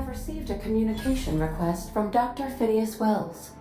have received a communication request from Dr. Phineas Wells.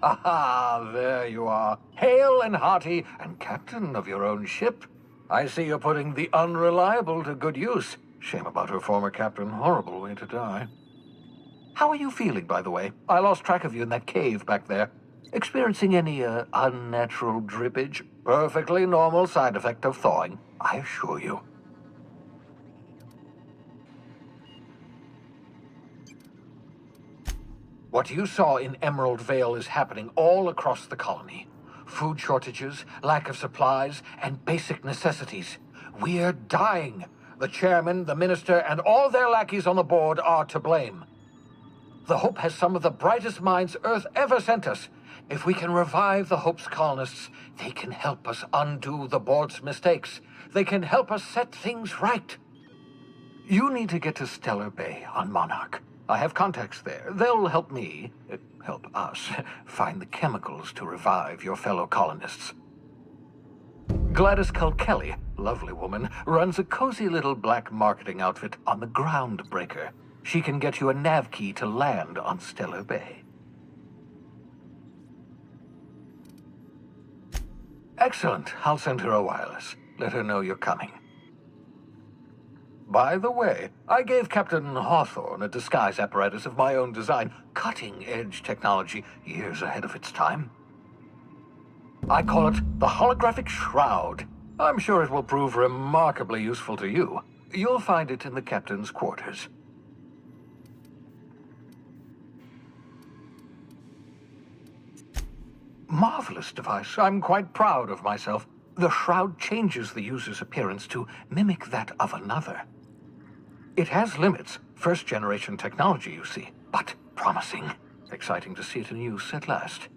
Ah, there you are, hale and hearty, and captain of your own ship. I see you're putting the unreliable to good use. Shame about her former captain. Horrible way to die. How are you feeling, by the way? I lost track of you in that cave back there. Experiencing any, unnatural drippage? Perfectly normal side effect of thawing, I assure you. What you saw in Emerald Vale is happening all across the colony. Food shortages, lack of supplies, and basic necessities. We're dying. The chairman, the minister, and all their lackeys on the board are to blame. The Hope has some of the brightest minds Earth ever sent us. If we can revive the Hope's colonists, they can help us undo the board's mistakes. They can help us set things right. You need to get to Stellar Bay on Monarch. I have contacts there. They'll help me, help us, find the chemicals to revive your fellow colonists. Gladys Kelly, lovely woman, runs a cozy little black marketing outfit on the Groundbreaker. She can get you a nav key to land on Stellar Bay. Excellent. I'll send her a wireless. Let her know you're coming. By the way, I gave Captain Hawthorne a disguise apparatus of my own design, cutting-edge technology, years ahead of its time. I call it the Holographic Shroud. I'm sure it will prove remarkably useful to you. You'll find it in the captain's quarters. Marvelous device. I'm quite proud of myself. The shroud changes the user's appearance to mimic that of another. It has limits. First-generation technology, you see, but promising. Exciting to see it in use at last.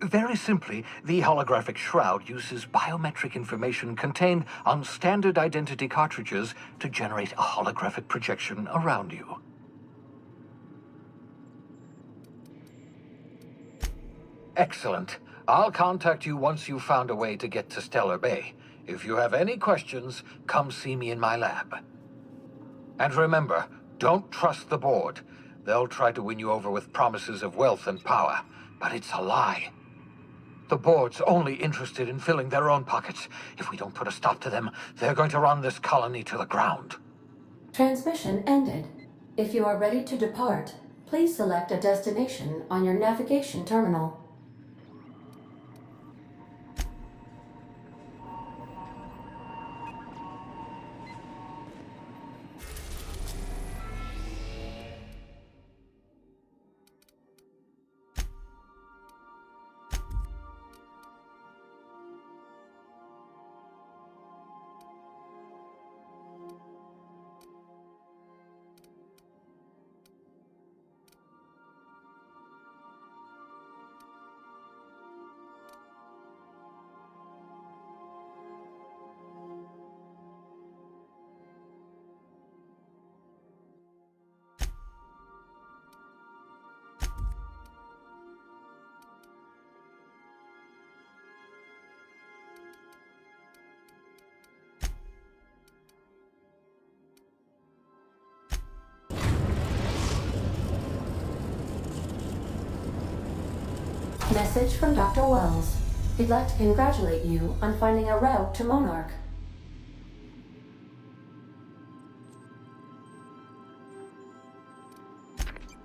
Very simply, the holographic shroud uses biometric information contained on standard identity cartridges to generate a holographic projection around you. Excellent. I'll contact you once you've found a way to get to Stellar Bay. If you have any questions, come see me in my lab. And remember, don't trust the board. They'll try to win you over with promises of wealth and power, but it's a lie. The board's only interested in filling their own pockets. If we don't put a stop to them, they're going to run this colony to the ground. Transmission ended. If you are ready to depart, Please select a destination on your navigation terminal. Message from Dr. Wells. He'd like to congratulate you on finding a route to Monarch.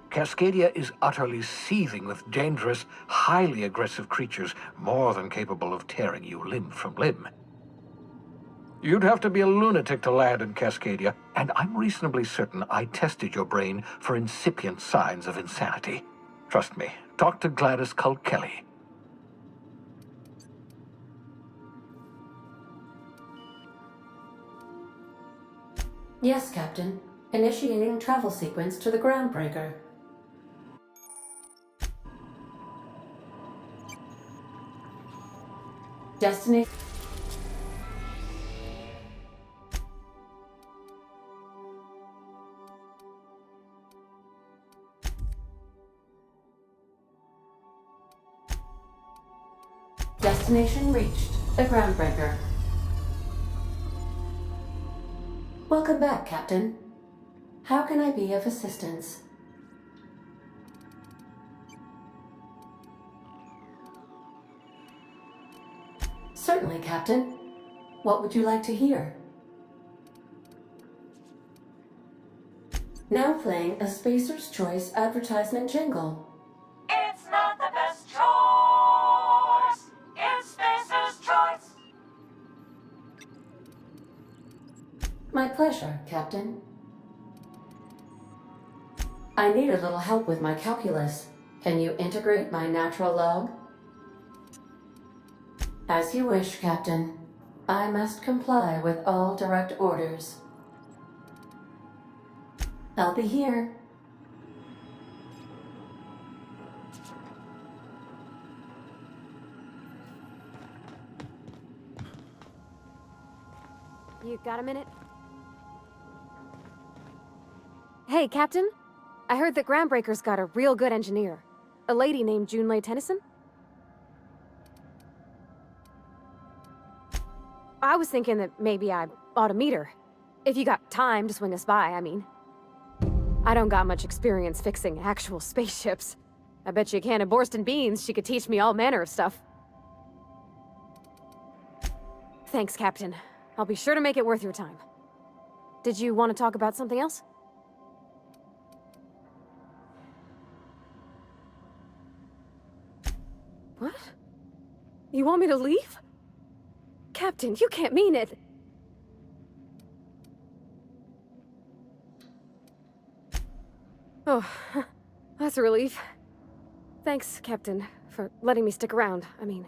Cascadia is utterly seething with dangerous, highly aggressive creatures more than capable of tearing you limb from limb. You'd have to be a lunatic to land in Cascadia, and I'm reasonably certain I tested your brain for incipient signs of insanity. Trust me, talk to Gladys Culkelly. Yes, Captain. Initiating travel sequence to the Groundbreaker. Destination. Destination reached. The Groundbreaker. Welcome back, Captain. How can I be of assistance? Certainly, Captain. What would you like to hear? Now playing a Spacer's Choice advertisement jingle. It's not the best choice. It's Spacer's Choice. My pleasure, Captain. I need a little help with my calculus. Can you integrate my natural log? As you wish, Captain. I must comply with all direct orders. I'll be here. You got a minute? Hey, Captain. I heard that Groundbreaker's got a real good engineer. A lady named Junlei Tennyson? I was thinking that maybe I ought to meet her. If you got time to swing us by, I mean. I don't got much experience fixing actual spaceships. I bet you a can of Borston beans she could teach me all manner of stuff. Thanks, Captain. I'll be sure to make it worth your time. Did you want to talk about something else? What? You want me to leave? Captain, you can't mean it! Oh, that's a relief. Thanks, Captain, for letting me stick around. I mean...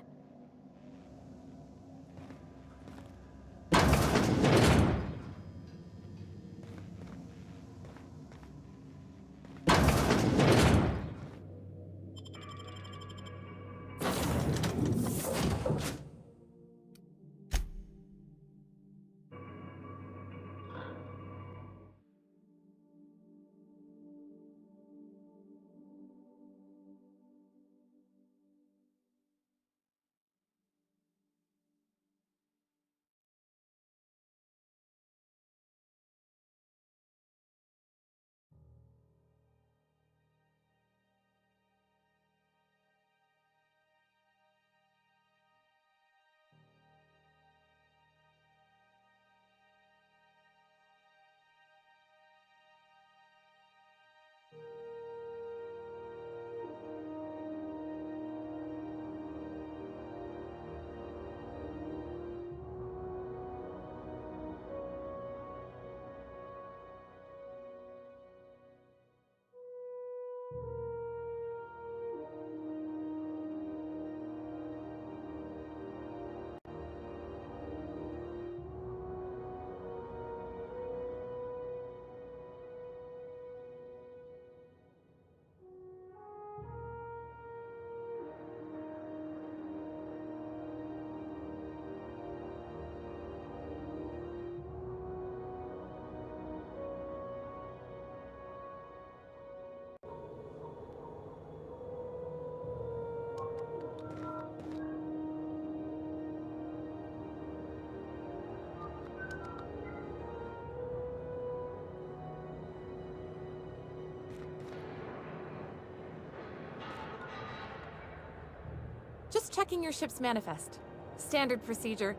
just checking your ship's manifest. Standard procedure.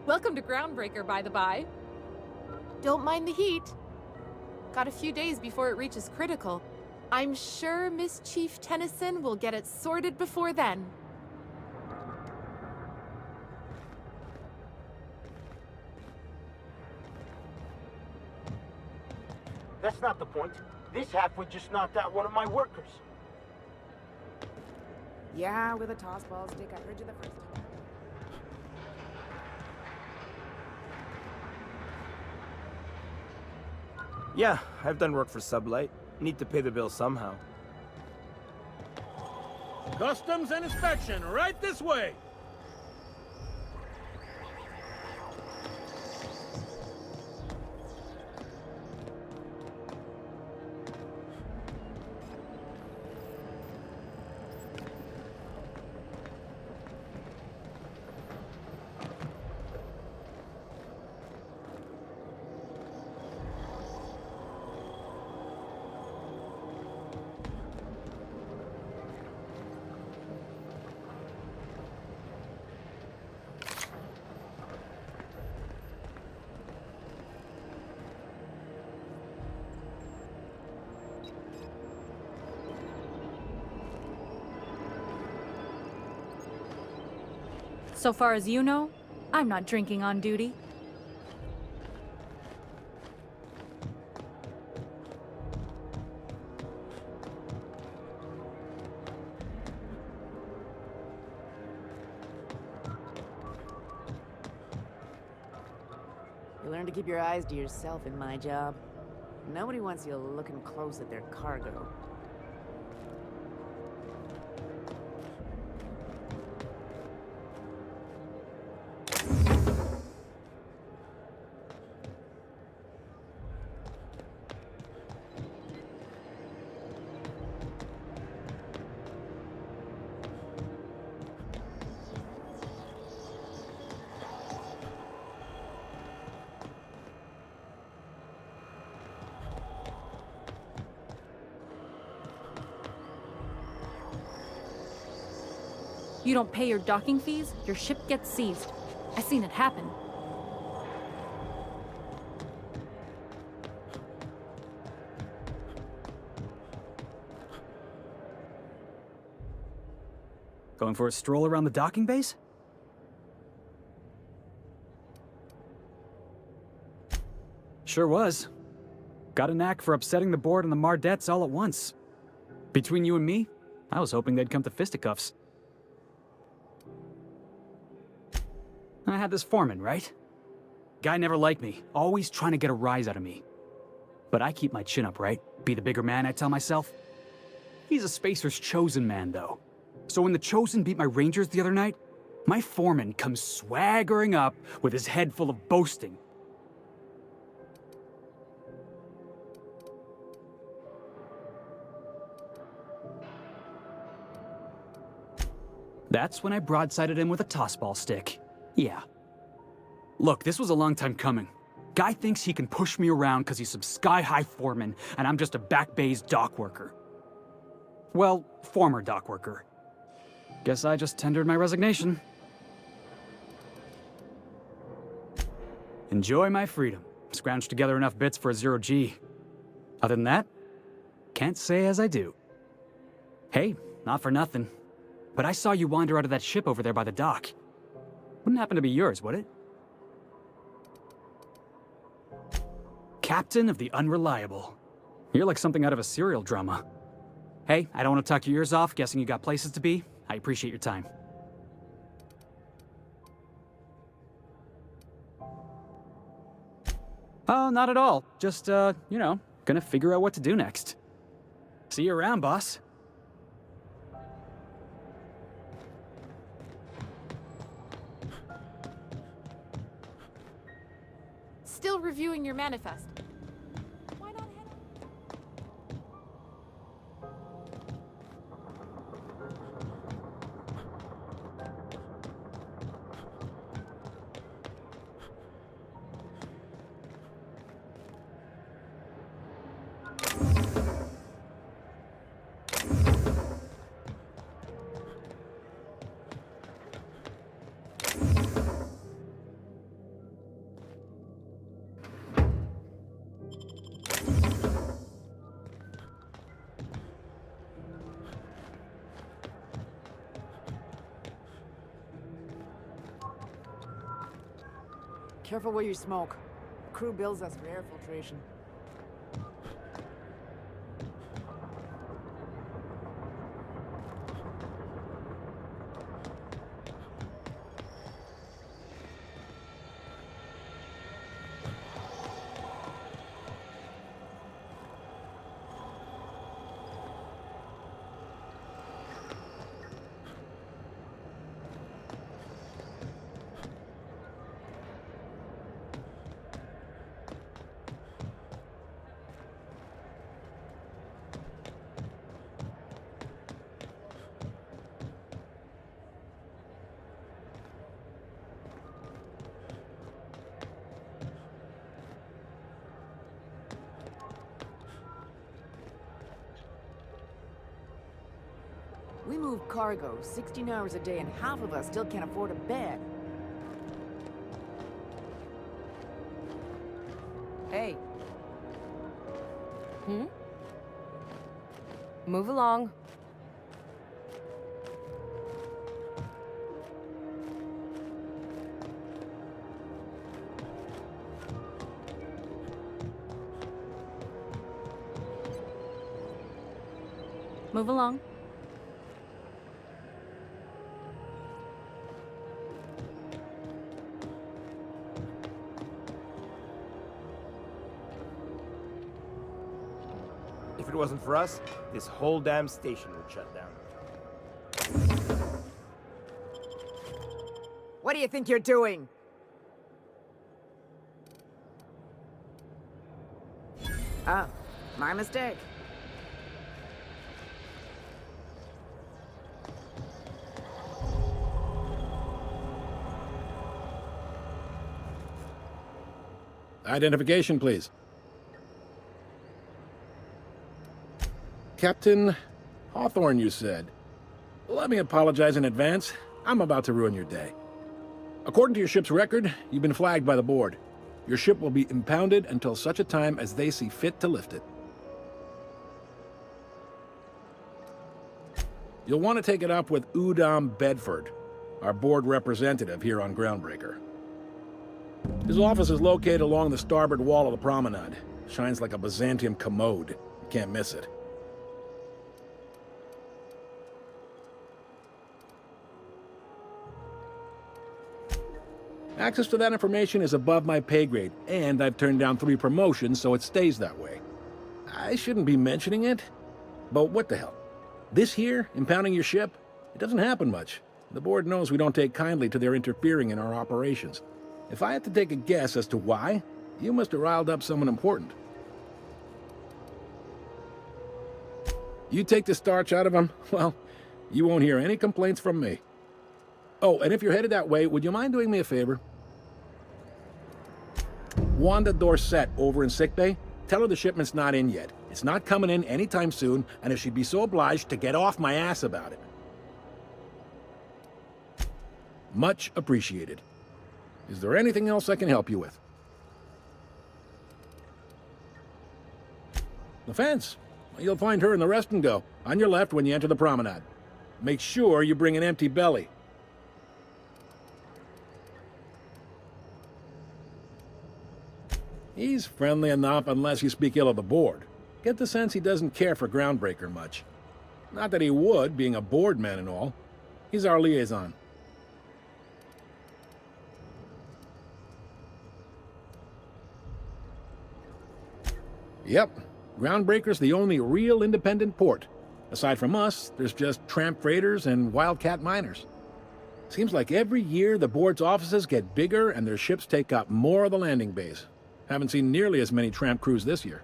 Welcome to Groundbreaker, by the by. Don't mind the heat. Got a few days before it reaches critical. I'm sure Miss Chief Tennyson will get it sorted before then. That's not the point. This halfwit just knocked out one of my workers. Yeah, with a tossball stick. I heard you the first time. Yeah, I've done work for Sublight. Need to pay the bill somehow. Customs and inspection, right this way! So far as you know, I'm not drinking on duty. You learn to keep your eyes to yourself in my job. Nobody wants you looking close at their cargo. You don't pay your docking fees, your ship gets seized. I seen it happen. Going for a stroll around the docking base? Sure was. Got a knack for upsetting the board and the Mardettes all at once. Between you and me, I was hoping they'd come to fisticuffs. I had this foreman, right? Guy never liked me, always trying to get a rise out of me. But I keep my chin up, right? Be the bigger man, I tell myself. He's a Spacer's chosen man, though. So when the Chosen beat my Rangers the other night, my foreman comes swaggering up with his head full of boasting. That's when I broadsided him with a tossball stick. Yeah. Look, this was a long time coming. Guy thinks he can push me around because he's some sky-high foreman, and I'm just a back bay's dock worker. Well, former dock worker. Guess I just tendered my resignation. Enjoy my freedom. Scrounged together enough bits for a 0G. Other than that, can't say as I do. Hey, not for nothing, but I saw you wander out of that ship over there by the dock. Wouldn't happen to be yours, would it? Captain of the Unreliable. You're like something out of a serial drama. Hey, I don't want to talk your ears off, guessing you got places to be. I appreciate your time. Oh, not at all. Just, you know, gonna figure out what to do next. See you around, boss. Still reviewing your manifest. Why not head Careful where you smoke. The crew bills us for air filtration. We move cargo 16 hours a day and half of us still can't afford a bed. Hey. Move along. Move along. If it wasn't for us, this whole damn station would shut down. What do you think you're doing? Oh, my mistake. Identification, please. Captain Hawthorne, you said. Let me apologize in advance. I'm about to ruin your day. According to your ship's record, you've been flagged by the board. Your ship will be impounded until such a time as they see fit to lift it. You'll want to take it up with Udom Bedford, our board representative here on Groundbreaker. His office is located along the starboard wall of the promenade. Shines like a Byzantium commode. You can't miss it. Access to that information is above my pay grade, and I've turned down 3 promotions, so it stays that way. I shouldn't be mentioning it, but what the hell? This here, impounding your ship, it doesn't happen much. The board knows we don't take kindly to their interfering in our operations. If I had to take a guess as to why, you must have riled up someone important. You take the starch out of them, well, you won't hear any complaints from me. Oh, and if you're headed that way, would you mind doing me a favor? Wanda Dorset over in sickbay, tell her the shipment's not in yet. It's not coming in anytime soon, and if she'd be so obliged to get off my ass about it. Much appreciated. Is there anything else I can help you with? The fence. You'll find her in the rest and go, on your left when you enter the promenade. Make sure you bring an empty belly. He's friendly enough unless you speak ill of the board. Get the sense he doesn't care for Groundbreaker much. Not that he would, being a board man and all. He's our liaison. Yep, Groundbreaker's the only real independent port. Aside from us, there's just tramp freighters and wildcat miners. Seems like every year the board's offices get bigger and their ships take up more of the landing base. Haven't seen nearly as many tramp crews this year.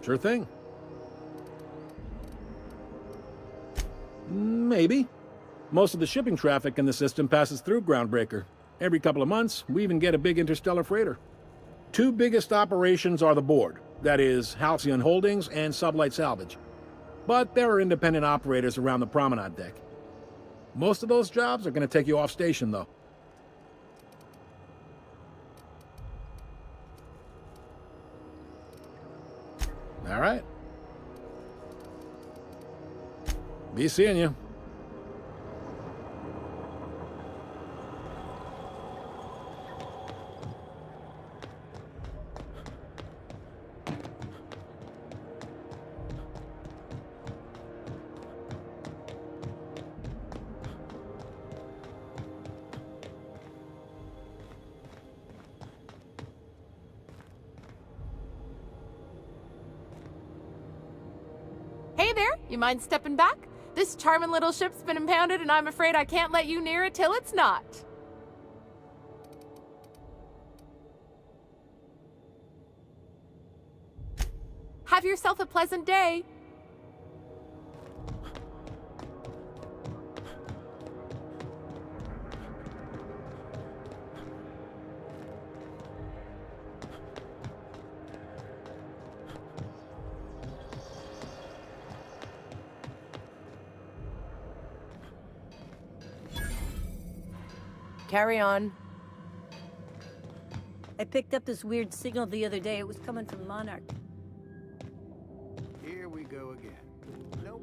Sure thing. Maybe. Most of the shipping traffic in the system passes through Groundbreaker. Every couple of months, we even get a big interstellar freighter. 2 biggest operations are the board, that is, Halcyon Holdings and Sublight Salvage. But there are independent operators around the promenade deck. Most of those jobs are going to take you off station, though. All right. Be seeing you. Hey there, you mind stepping back? This charming little ship's been impounded and I'm afraid I can't let you near it till it's not. Have yourself a pleasant day. Carry on. I picked up this weird signal the other day. It was coming from Monarch. Here we go again. Nope.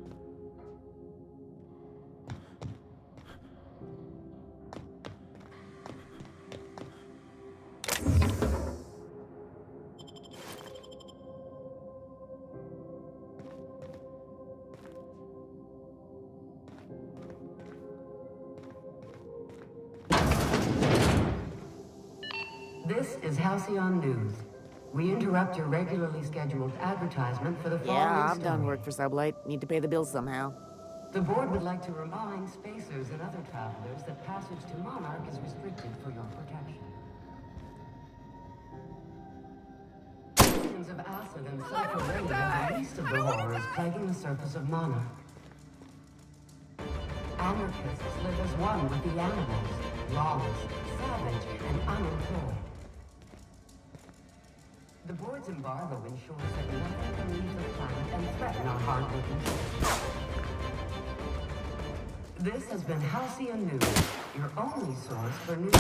This is Halcyon News. We interrupt your regularly scheduled advertisement for the following Yeah, I've story. done work for Sublight. Need to pay the bills somehow. The board would like to remind spacers and other travelers that passage to Monarch is restricted for your protection. Millions of acid and sulfur rain are the least of the horrors plaguing the surface of Monarch. Anarchists live as one with the animals, lawless, savage, and unemployed. The board's embargo ensures that nothing can leave the planet and threaten our hard-working citizens. This has been Halcyon News, your only source for news.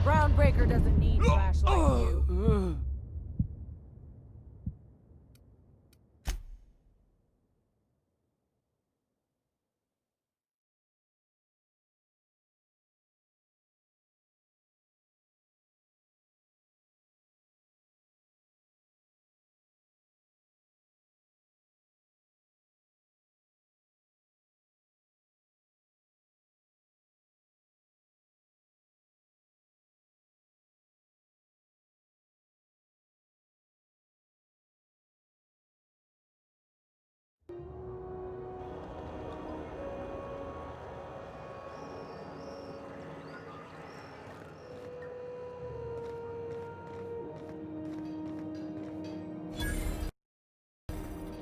Groundbreaker doesn't need trash like you.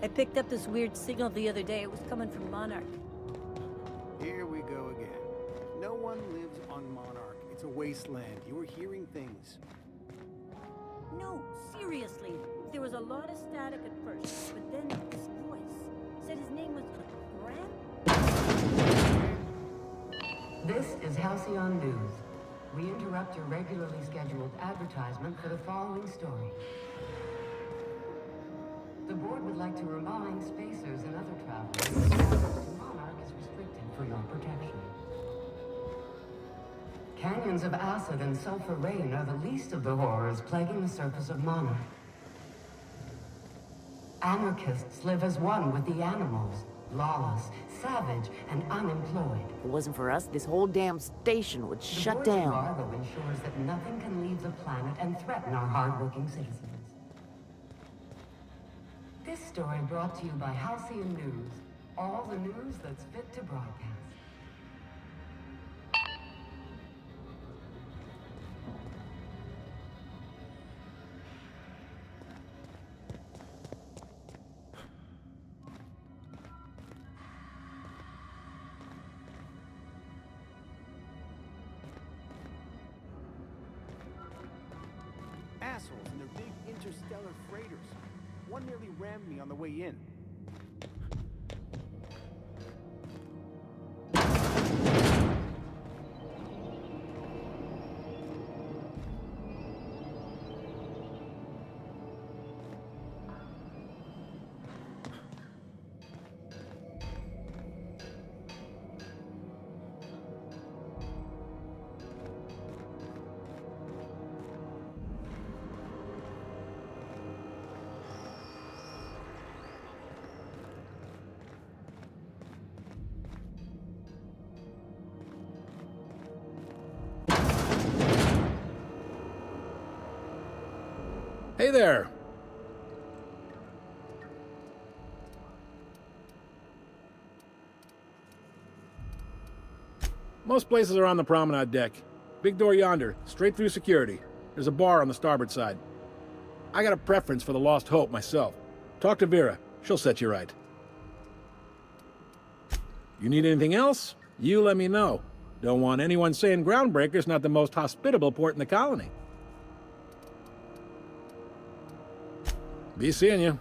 I picked up this weird signal the other day. It was coming from Monarch. Here we go again. No one lives on Monarch. It's a wasteland. You're hearing things. No, seriously. There was a lot of static at first, but then this voice said his name was Grant? This is Halcyon News. We interrupt your regularly scheduled advertisement for the following story. The board would like to remind spacers and other travelers that access to Monarch is restricted for your protection. Canyons of acid and sulfur rain are the least of the horrors plaguing the surface of Monarch. Anarchists live as one with the animals, lawless, savage, and unemployed. If it wasn't for us, this whole damn station would shut The board's down. embargo ensures that nothing can leave the planet and threaten our hard-working citizens. This story brought to you by Halcyon News. All the news that's fit to broadcast. assholes in their big interstellar freighters. One nearly rammed me on the way in. Hey there! Most places are on the promenade deck. Big door yonder, straight through security. There's a bar on the starboard side. I got a preference for the Lost Hope myself. Talk to Vera. She'll set you right. You need anything else? You let me know. Don't want anyone saying Groundbreaker's not the most hospitable port in the colony. Be seeing you.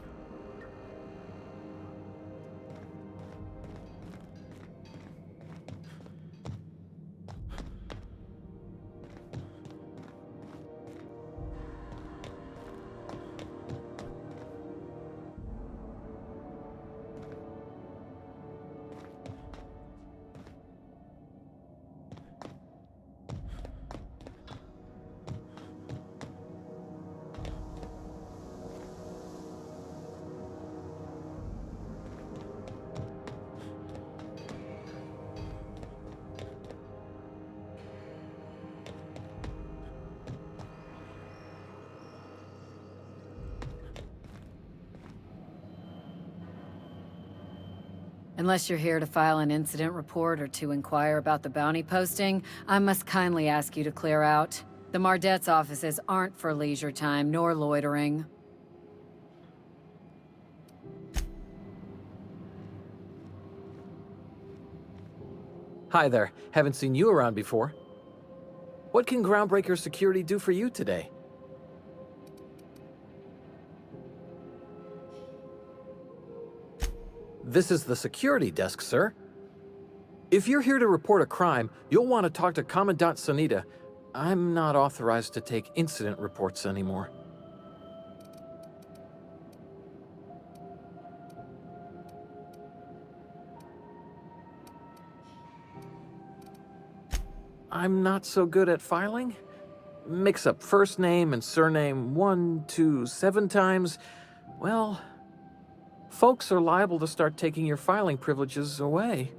Unless you're here to file an incident report or to inquire about the bounty posting, I must kindly ask you to clear out. The Mardet's offices aren't for leisure time nor loitering. Hi there. Haven't seen you around before. What can Groundbreaker Security do for you today? This is the security desk, sir. If you're here to report a crime, you'll want to talk to Commandant Sanita. I'm not authorized to take incident reports anymore. I'm not so good at filing. Mix up first name and surname 1, 2, 7 times. Well, folks are liable to start taking your filing privileges away.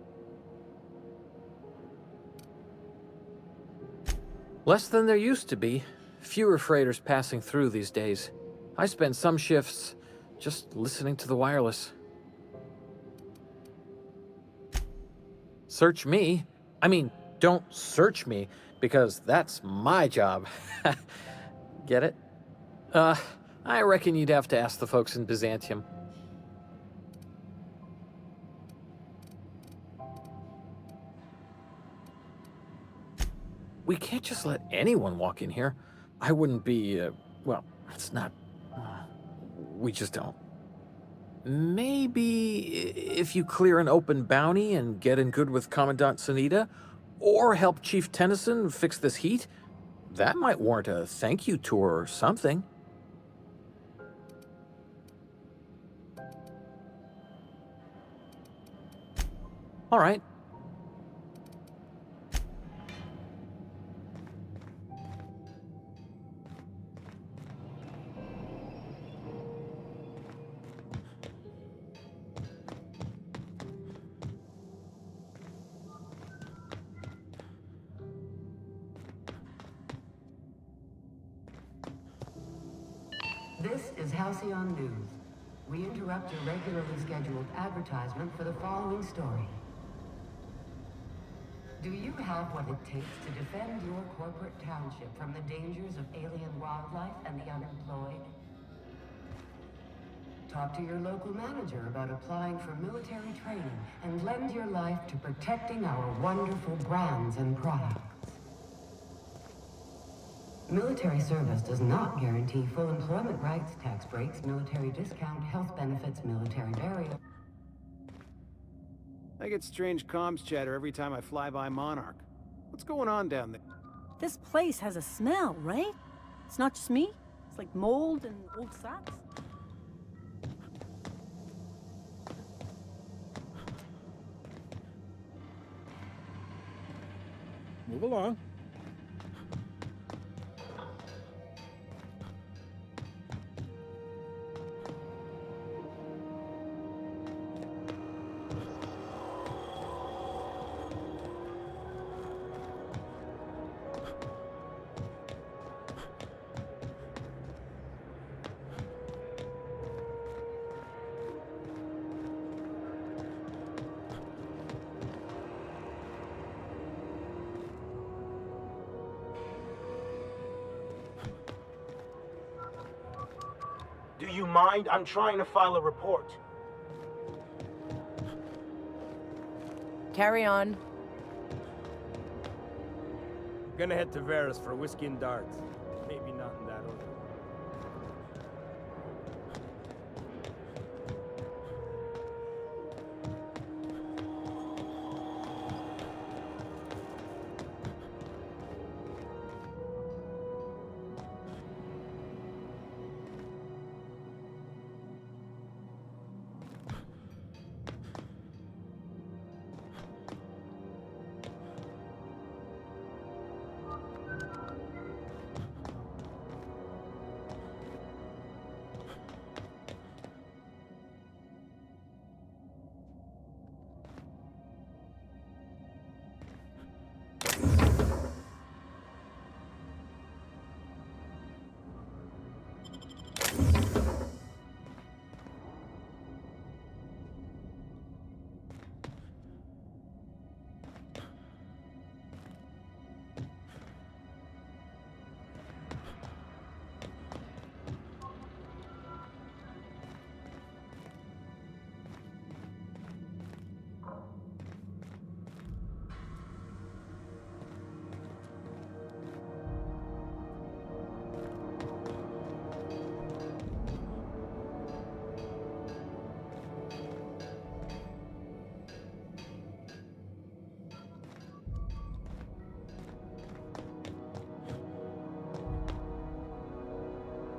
Less than there used to be. Fewer freighters passing through these days. I spend some shifts just listening to the wireless. Search me? I mean, don't search me, because that's my job. Get it? I reckon you'd have to ask the folks in Byzantium. We can't just let anyone walk in here. I wouldn't be, well, it's not... we just don't. Maybe if you clear an open bounty and get in good with Commandant Sanita, or help Chief Tennyson fix this heat, that might warrant a thank you tour or something. All right. This is Halcyon News. We interrupt your regularly scheduled advertisement for the following story. Do you have what it takes to defend your corporate township from the dangers of alien wildlife and the unemployed? Talk to your local manager about applying for military training and lend your life to protecting our wonderful brands and products. Military service does not guarantee full employment rights, tax breaks, military discount, health benefits, military burial. I get strange comms chatter every time I fly by Monarch. What's going on down there? This place has a smell, right? It's not just me. It's like mold and old socks. Move along. Do you mind? I'm trying to file a report. Carry on. Gonna head to Vera's for whiskey and darts. Maybe not in that order.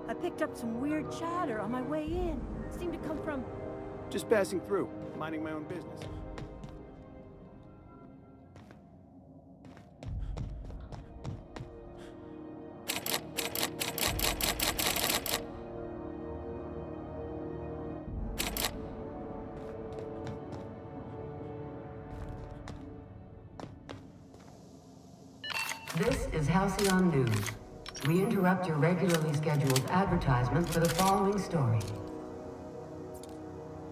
I picked up some weird chatter on my way in. It seemed to come from... Just passing through, minding my own business. This is Halcyon News. We interrupt your regularly scheduled advertisement for the following story.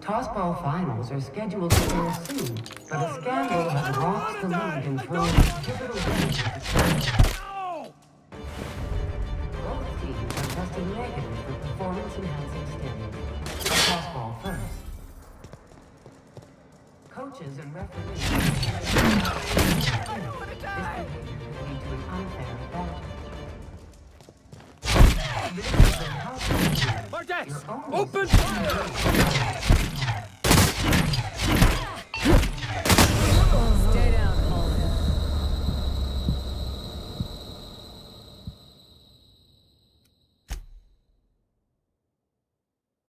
Tossball finals are scheduled to air soon, but a scandal has rocks the league and thrown pivotal games at the Both teams are testing negative for performance-enhancing stimulants. Tossball first. Coaches and referees. This behavior could lead to an unfair advantage. Martes! Open fire!